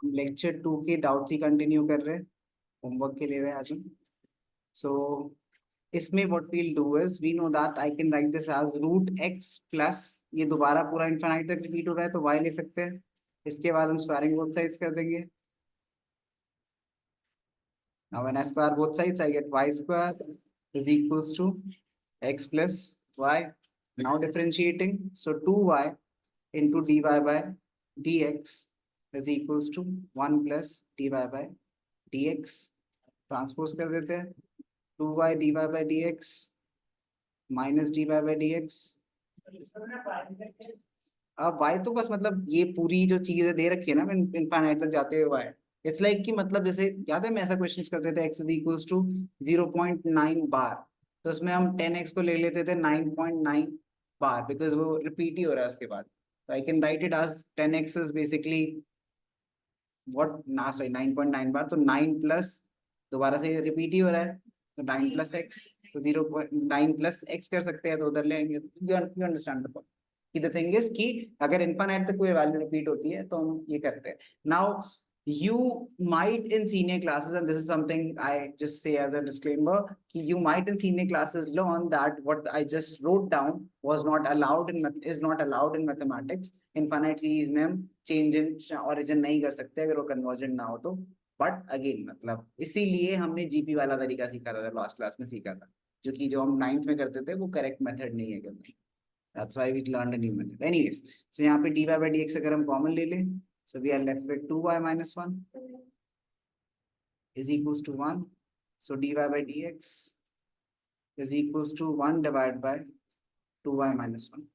हम लेक्चर 2 के डाउट्स ही कंटिन्यू कर रहे हैं, होमवर्क के लिए आज हम। सो इसमें what we'll do is we know that I can write this as root x plus, ये दोबारा पूरा इनफाइनाइट तक रिपीट हो रहा है तो y ले सकते हैं। इसके बाद हम स्क्वायरिंग बोथ साइड्स कर देंगे। Now when I square both sides, I get y square is equals to x plus y. Now differentiating, so 2y into dy by dx is equals to 1 plus dy by dx. Transpose कर देते हैं, 2y dy by dx minus dy by dx. अब y तो बस मतलब ये पूरी जो चीजें दे रखी है ना इनफाइनाइट तक जाते हुए y, इट्स लाइक कि मतलब जैसे याद है मैं ऐसा क्वेश्चन करते थे x इज इक्वल्स टू 0.9 बार, तो उसमें हम 10x को ले लेते थे 9.9 बार बिकॉज वो रिपीट ही हो रहा है उसके बाद। तो I can write it as 10x is basically what ना सॉरी 9.9 बार, तो 9 प्लस दोबारा से रिपीट ही हो रहा है तो 9 प्लस एक्स, तो 0.9 प्लस एक्स कर सकते हैं तो उधर ले आएंगे। यू अंडरस्टैंड द पॉइंट कि द थिंग इज कि अगर इनफाइनाइट तक कोई वैल्यू रिपीट होती है तो हम ये करते हैं। Now you might in senior classes, and this is something I just say as a disclaimer, you might in senior classes learn that what I just wrote down was not allowed in is not allowed in mathematics। infinite series में हम change in origin नहीं कर सकते अगर वो convergent ना हो तो। बट अगेन मतलब इसीलिए हमने जीपी वाला तरीका सीखा था, लास्ट क्लास में सीखा था, जो कि जो हम 9th में करते थे वो करेक्ट मेथड नहीं है करने। That's why we learned a new method. Anyways, so यहाँ पे dy by dx अगर हम कॉमन ले लें, so we are left with 2y minus 1 is equals to 1. So dy by dx is equals to 1 divided by 2y minus 1.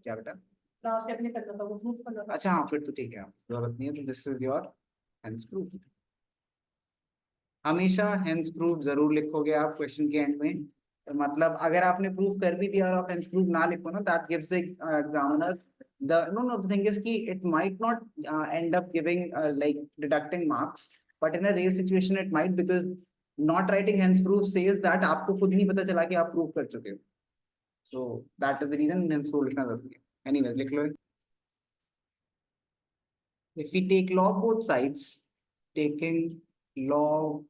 क्या बेटा? अच्छा हाँ, फिर तो ठीक है, जरूरत नहीं है, तो this is your hence proof. हमेशा हेंस प्रूफ जरूर लिखोगे आप क्वेश्चन के एंड में, तो मतलब अगर आपने प्रूफ कर भी दिया और आप हेंस प्रूफ ना लिखो ना, that gives the examiner the thing is कि it might not end up giving like deducting marks, but in a real situation it might, because not writing hence proof says that आपको खुद नहीं पता चला कि आप प्रूफ कर चुके हो, so that is the reason hence proof लिखना जरूरी है। Anyway, लिख लो। If we take log both sides, taking log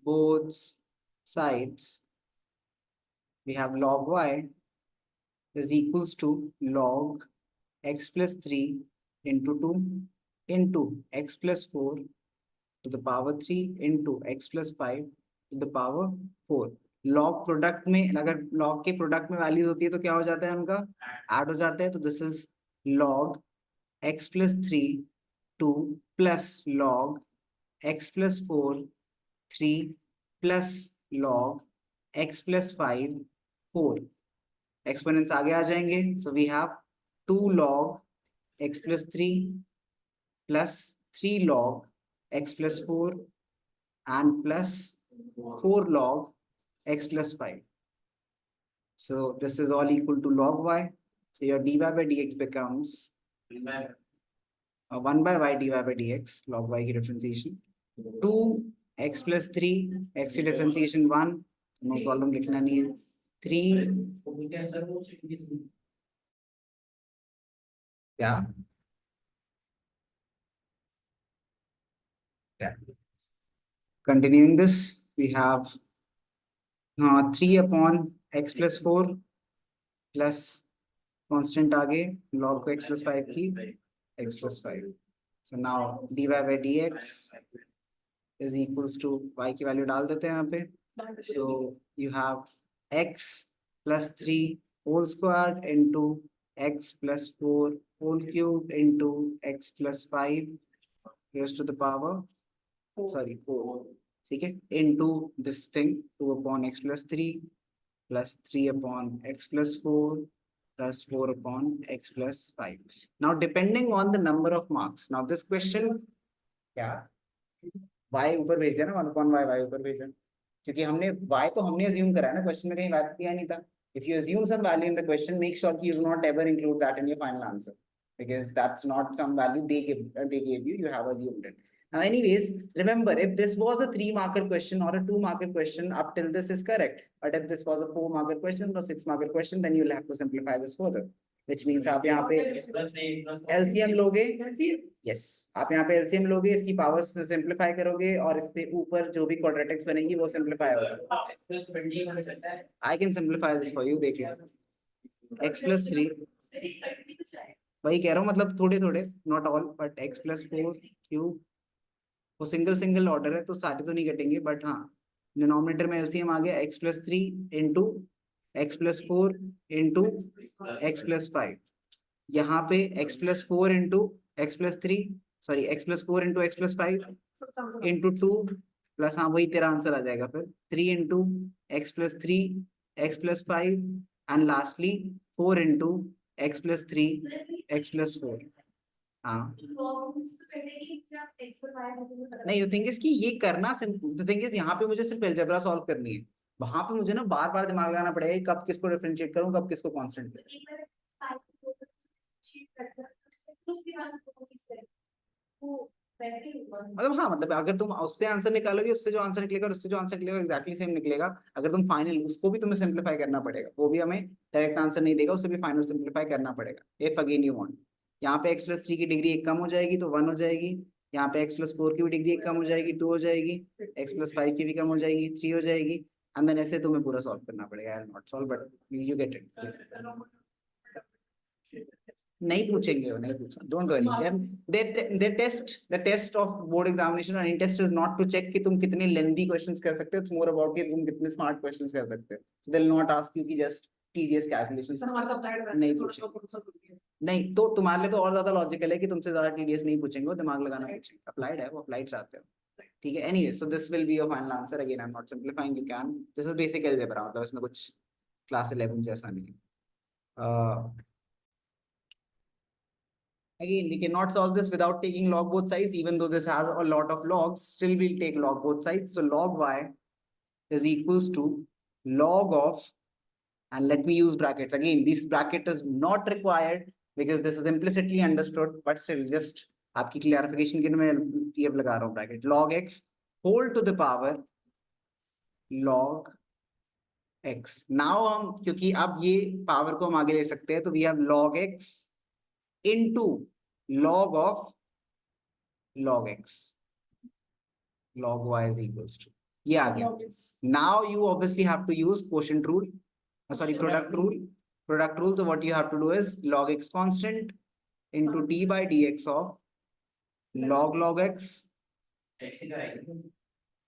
both sides, we have log y is equals to log x plus 3 into 2 into x plus 4 to the power 3 into x plus 5 to the power 4। log product में, अगर log के product में values होती है तो क्या हो जाता है, उनका ऐड हो जाता है, तो this is log x plus 3 2 plus log x plus 4 3 plus log x plus 5 4। Exponents आगे आ जाएंगे, so we have 2 log x plus 3 plus 3 log x plus 4 and plus 4 log x plus 5. So this is all equal to log y. So your dy by dx becomes 1 by y dy by dx, log y की differentiation 2 x plus 3 x की differentiation 1, no problem, लिखना नहीं है 3 क्या continuing this, we have 3 upon x plus 4 plus constant आगे log को x plus 5 की x plus 5। So now dy by dx is equals to y की वैल्यू डाल देते हैं यहाँ पे, so you have x plus 3 whole squared into x plus 4 whole cubed into x plus 5 raised to the power 4, ठीक है, into this thing 2 upon x plus 3 plus 3 upon x plus 4 plus 4 upon x plus 5। Now depending on the number of marks, now this question क्या y ऊपर भेज दिया ना, 1 upon y ऊपर भेजा, क्योंकि हमने y तो हमने assume करा है ना, क्वेश्चन में कहीं वैल्यू दिया नहीं था। If you assume some value in the question, make sure you do not ever include that in your final answer, because that's not some value they gave you, you have assumed it. Now anyways, remember, if this was a 3-marker question or a 2-marker question, up till this is correct, but if this was a 4-marker question or 6-marker question, then you'll have to simplify this further। Which means आप यहाँ पे LCM लोगे, yes आप यहाँ पे LCM लोगे, इसकी power से सिंप्लीफाई करोगे और इससे ऊपर जो भी क्वाड्रेटिक्स बनेगी वो सिंप्लीफाई होगा। I can simplify this for you, देखिए x+3, वही कह रहा हूँ मतलब थोड़े थोड़े, not all, but x+4 cube, वो सिंगल सिंगल ऑर्डर है तो सारे तो नहीं कटेंगे, बट हाँ डिनोमिनेटर में एलसीएम आ गया, x+3 into x+4 into x+5, यहाँ पे x+4 into x+3, sorry x+4 into x+5 into 2 plus, हाँ वही तेरा आंसर आ जाएगा फिर 3 into x+3 x+5 and lastly 4 into x+3 x+4। हाँ नहीं, द थिंग इज कि ये करना सिंपल, द थिंग इज यहाँ पे मुझे सिर्फ अलजेब्रा सॉल्व करनी है, वहां पे मुझे ना बार बार दिमाग लगाना पड़ेगा कि कब किसको डिफरेंशिएट करूं, कब किसको कांस्टेंट करूं। मतलब हाँ, मतलब अगर तुम उससे आंसर निकालोगे, उससे जो आंसर निकलेगा और उससे जो आंसर निकलेगा एग्जैक्टली सेम निकलेगा, अगर तुम फाइनल उसको भी तुम्हें सिंप्लीफाई करना पड़ेगा, वो भी हमें डायरेक्ट आंसर नहीं देगा, उसे भी फाइनल सिंप्लीफाई करना पड़ेगा। इफ अगेन यू वांट, यहाँ पे x+3 की डिग्री 1 कम हो जाएगी तो 1 हो जाएगी, यहाँ पे x+4 की भी डिग्री 1 कम हो जाएगी 2 हो जाएगी, x+5 की भी कम हो जाएगी 3 हो जाएगी, एंड देन ऐसे तुम्हें पूरा सॉल्व करना पड़ेगा। I will not solve but you get it. नहीं पूछेंगे, वो नहीं पूछेंगे, don't worry. The test of board examination और in test is not to check कि तुम कितने लेंथी क्वेश्चंस कर सकते हो, इट्स मोर अबाउट कि तुम कितने स्मार्ट क्वेश्चंस कर सकते हो। So they will not ask you कि जस्ट टीडीएस कैलकुलेशंस नहीं पूछेंगे। नहीं तो तुम्हारे लिए तो और ज्यादा लॉजिकल है कि तुमसे ज्यादा टीडीएस नहीं पूछेंगे, वो दिमाग लगाना पूछेंगे। अप्लाइड है वो, अप्लाइड चाहते हो, ठीक है। Anyway, so this will be your final answer. Again I am not simplifying, you can, this is basic algebra, मतलब इसमें कुछ क्लास 11 जैसा नहीं है। Again, we cannot solve this without taking log both sides, even though this has a lot of logs, still we'll take log both sides. So log y is equals to log of, and let me use brackets. Again, this bracket is not required because this is implicitly understood, but still just आपकी clarification के लिए मैं ये लगा रहा हूँ bracket, log x whole to the power log x. Now हम, क्योंकि अब ये पावर को हम आगे ले सकते हैं, तो we have log x into log of log x, log y is equals to, ये आ गया. Now you obviously have to use quotient rule, sorry, product rule. Product rule, so what you have to do is log x constant into d by dx of log x,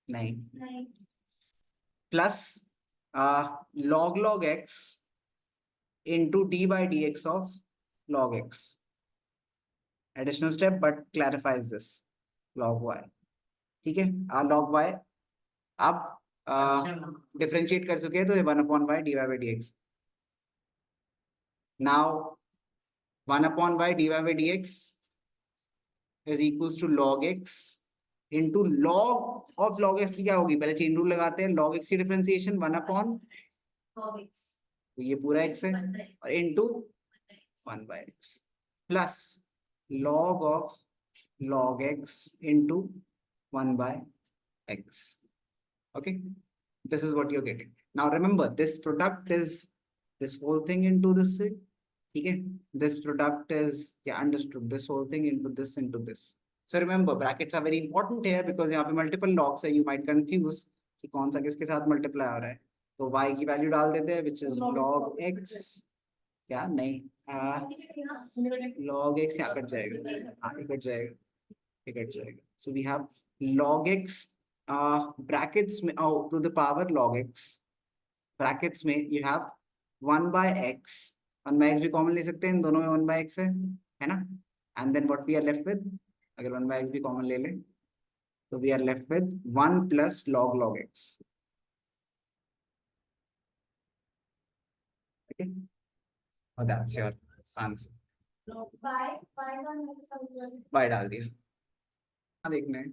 नहीं, plus log x into d by dx of log x. Additional step but clarifies this, log y, ठीक है। log y आप differentiate कर चुके हैं, तो ये 1/y dy by dx। Now 1/y dy by dx is equals to log x into log of log x की क्या होगी, पहले चेन रूल लगाते हैं, log x की डिफरेंशिएशन 1/, तो ये पूरा x है, और into 1/x plus log of log x into 1/x. Okay, this is what you're getting. Now remember, this product is this whole thing into this thing, okay? This product is, yeah, understood, this whole thing into this, into this. So remember, brackets are very important here because यहाँ पे multiple logs है, you might confuse कि कौन सा किसके साथ multiply हो रहा है, तो y की वैल्यू डाल देते हैं, which is log x, क्या नहीं, log x यहाँ कट जाएगा, आगे कट जाएगा, ये कट जाएगा, so we have log x brackets में to the power log x, brackets में you have 1/x, 1/x भी कॉमन ले सकते हैं, इन दोनों में 1/x है ना, and then what we are left with, अगर 1/x भी कॉमन ले लें तो we are left with 1 plus log x. Okay, और that's your answer. y डाल दिया, देखना है.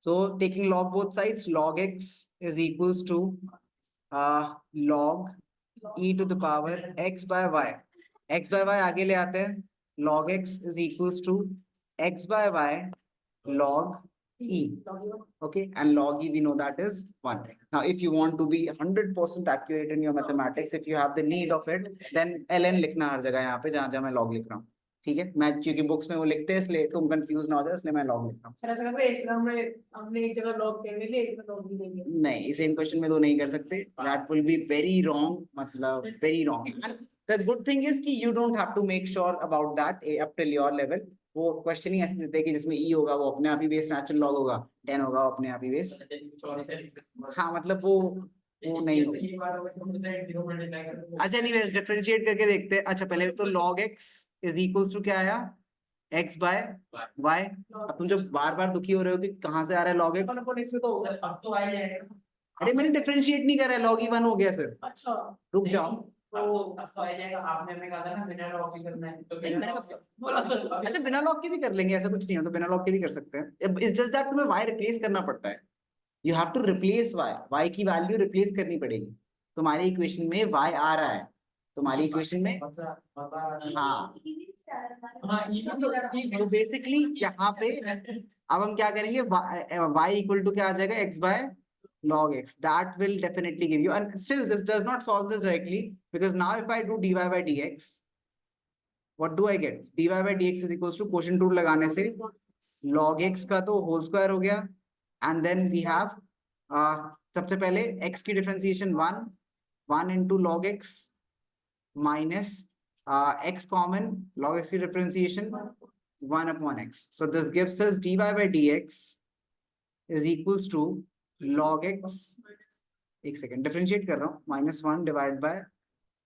So taking log both sides, log x is equals to log e to the power x by y. x by y आगे ले आते हैं, log x is equals to x by y log E. Okay, and log E we know that is 1. Now, if you want to be 100% accurate in your mathematics, if you have the need of it, then ln लिखना हर जगह यहाँ पे जहाँ जहाँ मैं log लिख रहा हूँ. ठीक है, मैं क्योंकि बुक्स में वो लिखते हैं इसलिए तुम कंफ्यूज ना हो जाओ, इसलिए मैं log लिख रहा हूँ. सर ऐसा करते हैं एक एग्जाम में हमने एक जगह लॉग कर लिए एक जगह लॉग भी देंगे. नहीं, सेम क्वेश्चन में तो नहीं कर सकते. That will be very wrong, मतलब very wrong. And the good thing is कि you don't have to make sure about that up till your level. वो क्वेश्चन ही ऐसे देते हैं कि जिसमें ई होगा वो अपने आप ही बेस नेचुरल लॉग होगा, 10 होगा वो अपने आप ही बेस. हाँ मतलब वो नहीं होगा. अच्छा नहीं, वैसे डिफरेंशिएट करके देखते हैं. अच्छा पहले तो log x is equals to क्या आया, x बाय y. अब तुम जो बार बार दुखी हो रहे हो कि कहाँ से आ रहा है log x, तो अब तो आ जाएगा. अरे मैंने डिफरेंशिएट नहीं करा है, log e 1 हो गया सर. अच्छा रुक जाओ. तो अब तो आ जाएगा. आपने हमें कहा था ना बिना लॉग के करना है, तो नहीं, मैंने बोला तो अच्छा बिना लॉग के भी कर लेंगे, ऐसा कुछ नहीं है, तो बिना लॉग के भी कर सकते हैं. इट्स जस्ट दैट तुम्हें y रिप्लेस करना पड़ता है. You have to replace y की वैल्यू रिप्लेस करनी पड़ेगी. तुम्हारी इक्वेशन में y आ रहा है, तुम्हारी इक्वेशन में. हाँ तो बेसिकली यहाँ पे अब हम क्या करेंगे, y इक्वल टू क्या आ जाएगा, x by log x. That will definitely give you, and still this does not solve this directly, because now if I do dy by dx, what do I get? dy by dx is equals to quotient rule लगाने से log x का तो whole square हो गया, and then we have सबसे पहले x की differentiation 1 into log x minus x common, log x की differentiation 1 upon x. So this gives us dy by dx is equals to log x, एक second differentiate कर रहा हूँ, -1 divide by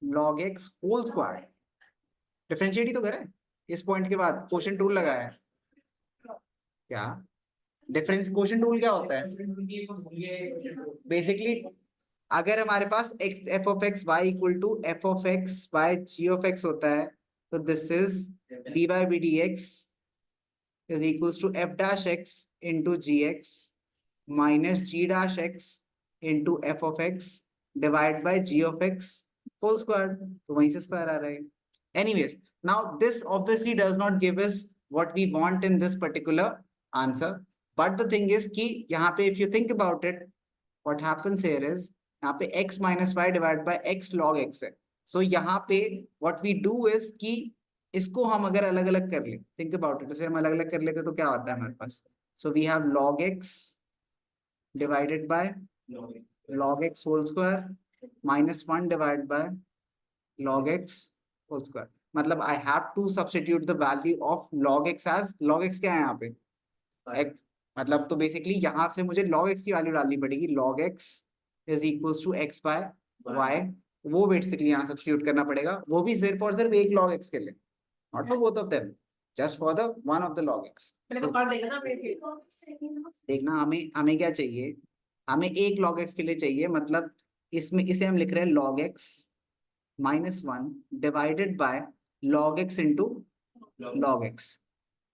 log x whole square. Differentiate ही तो करें इस point के बाद, क्वोशिएंट रूल लगाया है. क्या डिफरेंस क्वोशिएंट रूल क्या होता है? बेसिकली अगर हमारे पास x f of x y equal to f of x by g of x होता है, तो this is dy by dx is equals to f dash x into gx minus g dash x into f of x divided by g of x whole square. तो वहीं से square आ रहा है. Anyways, now this obviously does not give us what we want in this particular answer, but the thing is कि यहाँ पे if you think about it, what happens here is यहाँ पे x minus y divided by x log x है. So यहाँ पे what we do is कि इसको हम अगर अलग अलग कर ले, think about it, इसे हम अलग अलग कर लेते तो क्या होता है हमारे पास? So we have log x divided by log x whole square minus 1 divided by log x whole square. मतलब I have to substitute the value of log x as log x क्या है यहाँ पे x, मतलब तो basically यहाँ से मुझे log x की वैल्यू डालनी पड़ेगी. log x is equals to x by y. वो बेसिकली यहाँ सब्स्टिट्यूट करना पड़ेगा, वो भी सिर्फ और सिर्फ एक log x के लिए, not for both of them, just for the one of the log x. So, देखना हमें हमें क्या चाहिए, हमें एक log x के लिए चाहिए, मतलब इसमें इसे हम लिख रहे हैं log x -1 divided by log x into log x.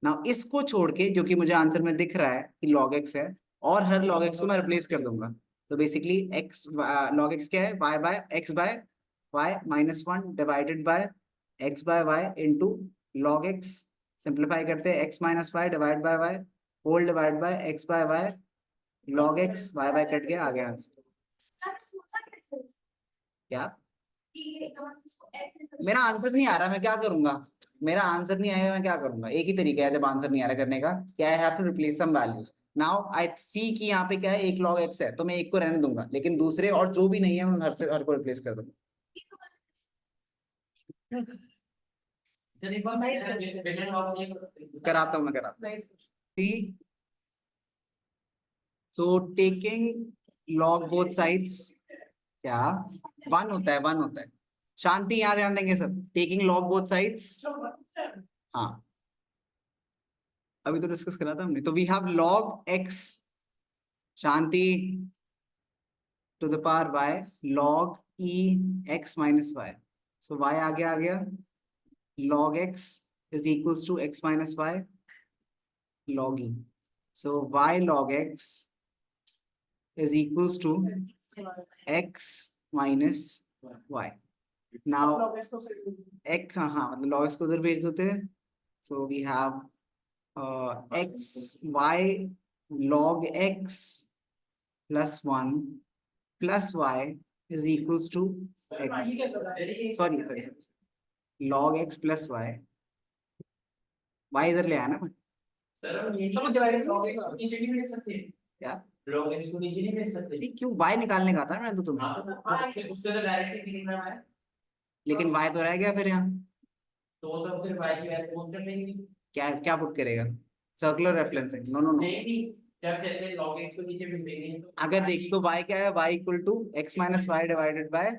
Now इसको छोड़ के जो कि मुझे आंसर में दिख रहा है कि log x है, और हर log x को मैं रिप्लेस कर दूंगा. तो बेसिकली x log x क्या है, y by x by y -1 divided by x by y into log x. Simplify करते हैं, x minus y divide by y whole divide by x by y log x, y by cut गया, आ गया answer. क्या मेरा answer नहीं आ रहा, मैं क्या करूंगा? मेरा आंसर नहीं आएगा, मैं क्या करूंगा? एक ही तरीका है जब आंसर नहीं आ रहा करने का, क्या है, have to replace some values. Now I see कि यहाँ पे क्या है, एक log x है, तो मैं एक को रहने दूंगा, लेकिन दूसरे और जो भी नहीं है मैं हर को रिप्लेस कर दूंगा. कराता हूँ मैं, कराता हूँ. See so taking log both sides, क्या 1 होता है, 1 होता है. शांति, यहाँ ध्यान देंगे सब. टेकिंग log both sides, हाँ अभी तो डिस्कस करा था हमने. तो वी हैव log x, शांति, to the power y log e x minus y. सो y आगे आ गया, log x is equals to x minus y log e. So y log x is equals to x minus y. Now x, हाँ मतलब log x को उधर भेज देते हैं. So we have x y log x plus 1 plus y is equals to x. Sorry. Log x plus y. y इधर ले आया ना सर हम ये समझ रहे हैं log x को नीचे नहीं भेज सकते क्या log x को नीचे नहीं भेज सकते नहीं, क्यों y निकालने का था मैंने तो तुम्हें, हाँ तो उससे तो डायरेक्टली निकल रहा है लेकिन y तो रह गया फिर यहाँ। तो फिर y की वैल्यू पुट कर लेंगे क्या क्या पुट करेगा, सर्कुलर रेफरेंसिंग, नो, नहीं जब जैसे log x को नीचे भेजेंगे तो अगर देख तो y क्या है, y equal to x minus y divided by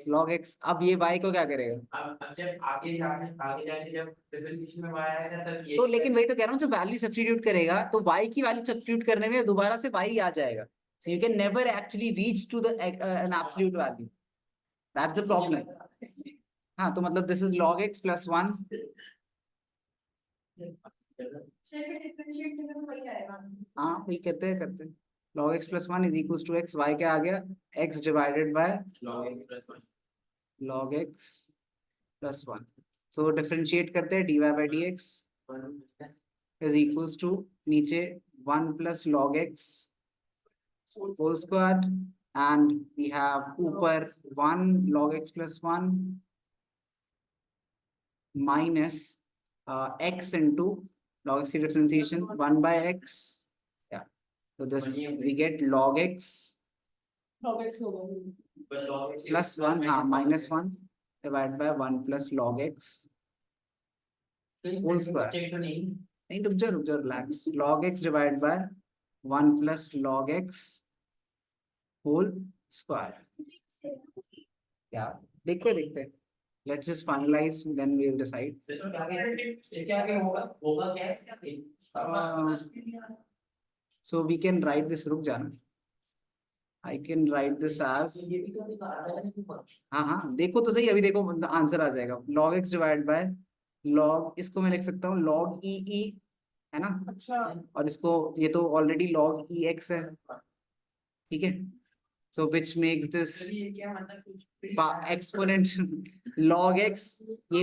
log x। अब ये y को क्या करेगा, अब जब आगे जाके जब डिफरेंशिएशन में y आएगा तब ये तो लेकिन वही तो कह रहा हूँ, जब वैल्यू सब्स्टिट्यूट करेगा तो y की वैल्यू सब्स्टिट्यूट करने में दोबारा से y आ जाएगा, so you can never actually reach to the an absolute value, that's the problem। हाँ तो मतलब this is log x plus 1, हाँ वही करते हैं log x plus 1 is equals to x, y क्या आ गया, x divided by log x plus 1, so differentiate करते हैं, dy by dx is equals to नीचे 1 plus log x whole squared, and we have ऊपर 1 log x plus 1 minus x into log x की differentiation 1 by x, yeah, so this we get log x plus 1, हाँ minus 1 divided by 1 plus log x whole square, नहीं रुक जा relax, log x divided by 1 plus log x whole square, yeah, देखते let's just finalize, then we will decide। So we can write this, रुक जाना, I can write this as, हाँ देखो तो सही, अभी देखो आंसर आ जाएगा, log x divide by log, इसको मैं लिख सकता हूँ log e है ना, अच्छा, और इसको ये तो ऑलरेडी log ex है, ठीक है, so which makes this exponent log x, ये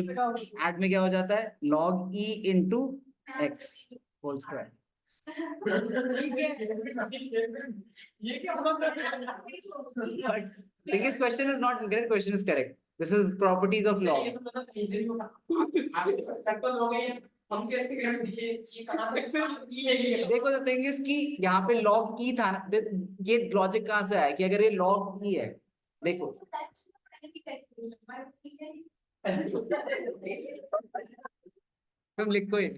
ऐड में क्या हो जाता है log e into x whole square। But biggest question is not incorrect, question is correct, this is properties of log। देखो the thing is कि यहाँ पे log e था ना, ये लॉजिक कहाँ से आया कि अगर ये log e है, देखो तुम लिखो ही,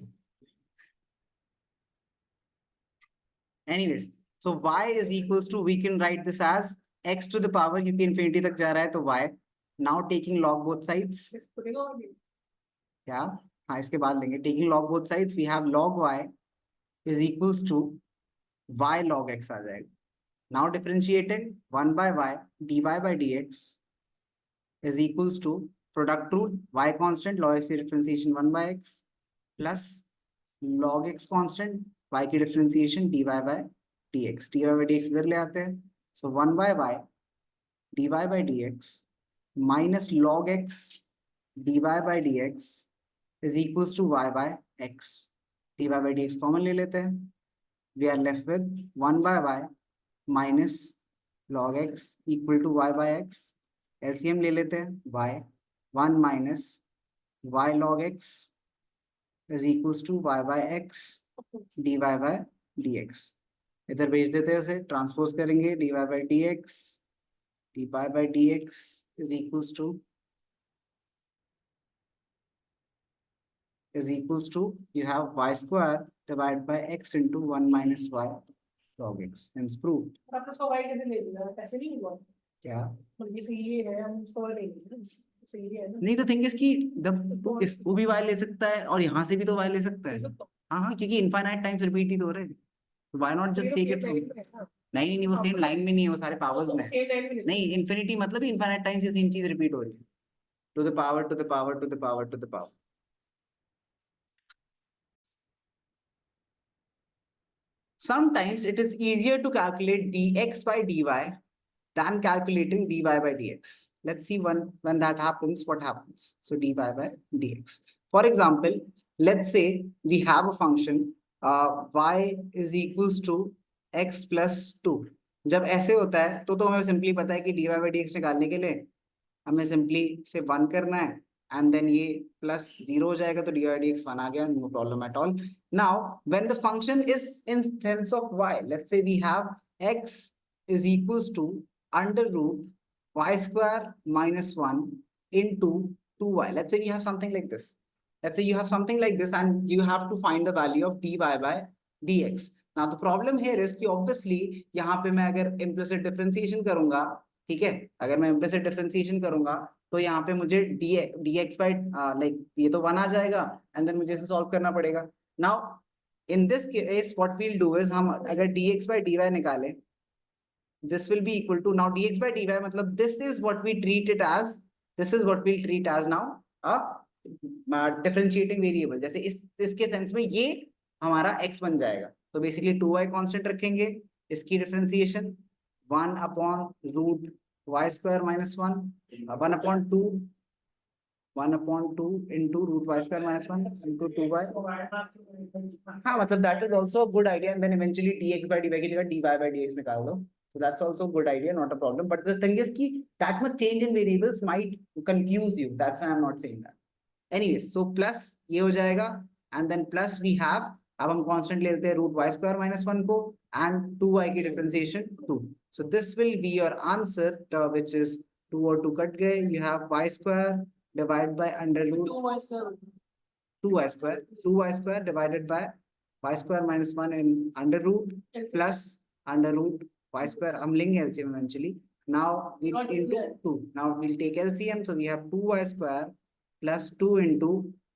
anyways, so y is equals to, we can write this as x to the power, क्योंकि infinity तक जा रहा है तो y, now taking log both sides, क्या, हाँ इसके बाद लेंगे, taking log both sides, we have log y is equals to y log x आ जाएगा, now differentiating 1 by y dy by dx is equals to product rule, y constant log x की differentiation 1 by x plus log x constant y की differentiation dy by dx, dy by dx इधर ले आते हैं, so 1 by y dy by dx minus log x dy by dx is equals to y by x, dy by dx common ले लेते हैं, we are left with 1 by y minus log x equal to y by x, LCM ले लेते हैं, y 1 minus y log x is equals to y by x dy by dx, इधर भेज देते हैं, उसे ट्रांसपोज करेंगे, dy by dx is equals to you have y square divided by x into 1 minus y log x, hence proved। आपने उसको y कैसे ले लिया, ऐसे नहीं हुआ क्या, मतलब ये सही है, हम उसको ले लेंगे, सही है ना, नहीं तो थिंग इसकी तो इसको भी y ले सकता है और यहाँ से भी तो y ले सकता है, हाँ क्योंकि इनफाइनाइट टाइम्स रिपीट ही तो हो रहे हैं, तो why not just take it from, नहीं वो सेम लाइन में नहीं है, वो सारे पावर्स में है, नहीं इन्फिनिटी मतलब इनफाइनाइट टाइम्स ये सेम चीज रिपीट हो रही है, to the power to the power to the power to the power. Sometimes it is easier to calculate dx by dy than calculating dy by dx. Let's see when that happens, what happens. So dy by dx. For example, let's say we have a function y is equals to x plus 2। जब ऐसे होता है तो हमें simply पता है कि dy by dx निकालने के लिए हमें सिंपली से 1 करना है एंड देन ये प्लस 0 हो जाएगा तो dy बाई dx 1 आ गया, no problem at all. Now when the function is in sense of y, let's say we have x is equals to under root y square minus 1 into 2y. Let's say we have something like this. Let's say you have something like this and you have to find the value of dy by dx. Now the problem here is कि obviously यहाँ पे मैं अगर implicit differentiation करूंगा, ठीक है, अगर मैं implicit differentiation करूंगा तो यहाँ पे मुझे dx by like ये तो 1 आ जाएगा and then मुझे इसे solve करना पड़ेगा। Now in this case what we'll do is हम अगर dx by dy निकालें, this will be equal to, now dx by dy मतलब this is what we treat it as, this is what we'll treat as now a differentiating variable। जैसे इसके sense में ये हमारा x बन जाएगा, तो बेसिकली 2y कांस्टेंट रखेंगे, इसकी differentiation 1 upon root y square minus 1 1 upon 2 into root y square minus 1 into 2y। हाँ मतलब that is also a good idea and then eventually dx by dy की जगह dy by dx निकाल दो, so that's also a good idea, not a problem, but the thing is कि that much change in variables might confuse you, that's why I'm not saying that। Anyways, so plus ये हो जाएगा and then plus we have, अब हम constant ले लेते हैं root y square minus 1 को and 2y की differentiation 2, so this will be your answer which is 2 और 2 कट गए, you have y square divided by under root 2y square divided by y square minus 1 in under root plus under root y square, हम लेंगे LCM eventually। Now we'll into 2, now we'll take LCM, so we have 2y square plus 2 into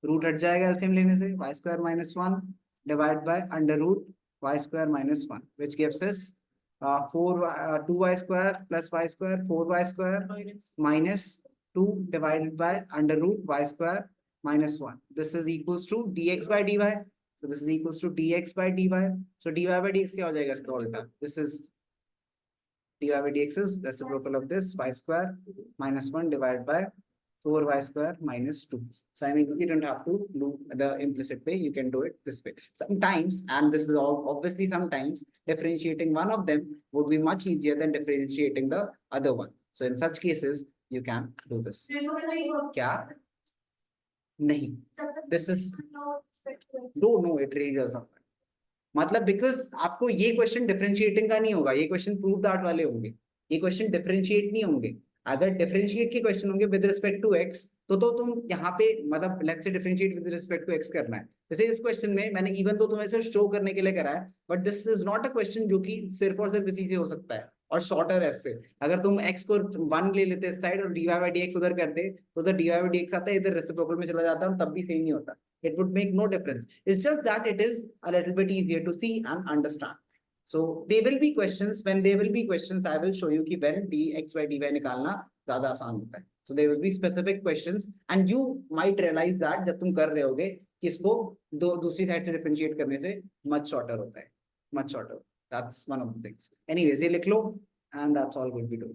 root हट जाएगा LCM लेने से y square minus 1 divided by under root y square minus 1 which gives us 2y square plus y square 4y square minus 2 divided by under root y square minus 1. This is equals to dx by dy. So this is equals to dx by dy. So dy by dx क्या हो जाएगा इसका उल्टा? This is dy by dx is reciprocal of this y square minus 1 divided by 4y square minus 2. So I mean you don't have to do the implicit way, you can do it this way. Sometimes, and this is all obviously sometimes, differentiating one of them would be much easier than differentiating the other one. So in such cases, you can do this. क्या? नहीं. This is no, it really does not. मतलब because आपको ये question differentiating का नहीं होगा, ये question prove that वाले होंगे, ये क्वेश्चन डिफरेंशिएट नहीं होंगे। अगर डिफरेंशिएट के क्वेश्चन होंगे विद रिस्पेक्ट टू एक्स तो तुम यहाँ पे मतलब let's say differentiate with respect to x करना है। जैसे इस क्वेश्चन में मैंने इवन तो तुम्हें सिर्फ शो करने के लिए करा है, but this is not a question जो कि सिर्फ और सिर्फ इसी से हो सकता है और शॉर्टर है इससे। अगर तुम x को 1 ले लेते इस साइड और dy by dx उधर करते तो dy by dx आता है, इधर रेसिप्रोकल में चला जाता है, तब भी सेम नहीं होता। It would make no difference. It's just that it is a little bit easier to see and understand. So there will be questions. When there will be questions, I will show you कि when dx by dy निकालना ज़्यादा आसान होता है। So there will be specific questions, and you might realize that जब तुम कर रहे होगे कि इसको दूसरी साइड से डिफरेंशिएट करने से much shorter होता है, much shorter. That's one of the things. Anyways, ये लिख लो, and that's all good we do.